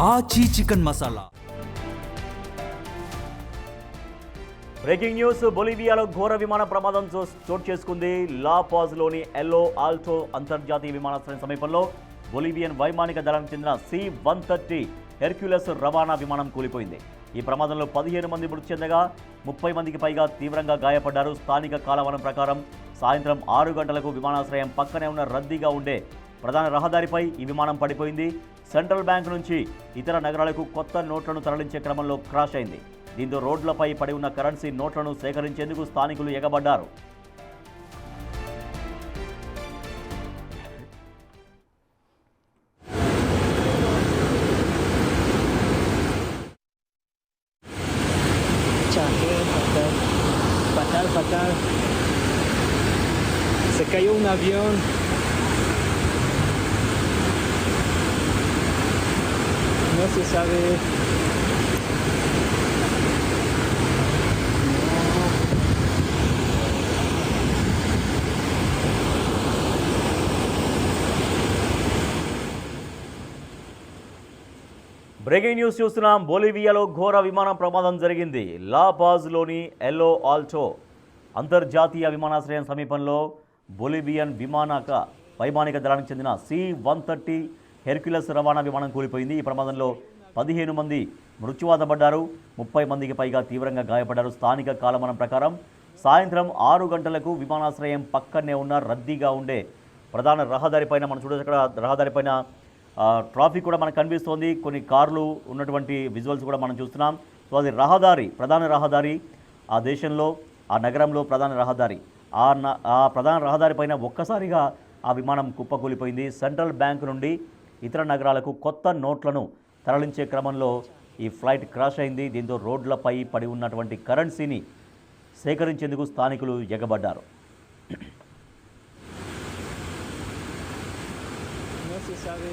ఆచి chicken masala. Breaking news. బొలివియాలో ఘోర విమాన ప్రమాదం చోటు చేసుకుంది. లా పాజ్లోని ఎల్లో ఆల్టో అంతర్జాతీయ విమానాశ్రయం సమీపంలో బొలివియన్ వైమానిక దళానికి చెందిన C-130 హెర్క్యులస్ రవాణా విమానం కూలిపోయింది. ఈ ప్రమాదంలో 15 మంది మృతి చెందగా 30 మందికి పైగా తీవ్రంగా గాయపడ్డారు. స్థానిక కాలమానం ప్రకారం సాయంత్రం 6 గంటలకు విమానాశ్రయం పక్కనే ఉన్న రద్దీగా ఉండే ప్రధాన రహదారిపై ఈ విమానం పడిపోయింది. సెంట్రల్ బ్యాంక్ నుంచి ఇతర నగరాలకు కొత్త నోట్లను తరలించే క్రమంలో క్రాష్ అయింది. దీంతో రోడ్లపై పడి ఉన్న కరెన్సీ నోట్లను సేకరించేందుకు స్థానికులు ఎగబడ్డారు. Fatal. Se cayó un avión. No se sabe. Breaking news చూస్తున్నాం. బొలివియాలో ఘోర విమాన ప్రమాదం జరిగింది. లా పాజ్లోని ఎల్లో ఆల్టో అంతర్జాతీయ విమానాశ్రయం సమీపంలో బొలివియన్ వైమానిక దళానికి చెందిన C-130 హెర్క్యులస్ రవాణా విమానం కూలిపోయింది. ఈ ప్రమాదంలో 15 మంది మృత్యువాతపడ్డారు. 30 మందికి పైగా తీవ్రంగా గాయపడ్డారు. స్థానిక కాలమానం ప్రకారం సాయంత్రం 6 గంటలకు విమానాశ్రయం పక్కనే ఉన్న రద్దీగా ఉండే ప్రధాన రహదారిపైన మనం చూడొచ్చు. అక్కడ రహదారిపైన ట్రాఫిక్ కూడా మనకు కనిపిస్తోంది. కొన్ని కార్లు ఉన్నటువంటి విజువల్స్ కూడా మనం చూస్తున్నాం. సో అది ప్రధాన రహదారి, ఆ దేశంలో ఆ నగరంలో ప్రధాన రహదారి. ఆ ప్రధాన రహదారి పైన ఒక్కసారిగా ఆ విమానం కుప్పకూలిపోయింది. సెంట్రల్ బ్యాంక్ నుండి ఇతర నగరాలకు కొత్త నోట్లను తరలించే క్రమంలో ఈ ఫ్లైట్ క్రాష్ అయింది. దీంతో రోడ్లపై పడి ఉన్నటువంటి కరెన్సీని సేకరించేందుకు స్థానికులు ఎగబడ్డారు. No se sabe.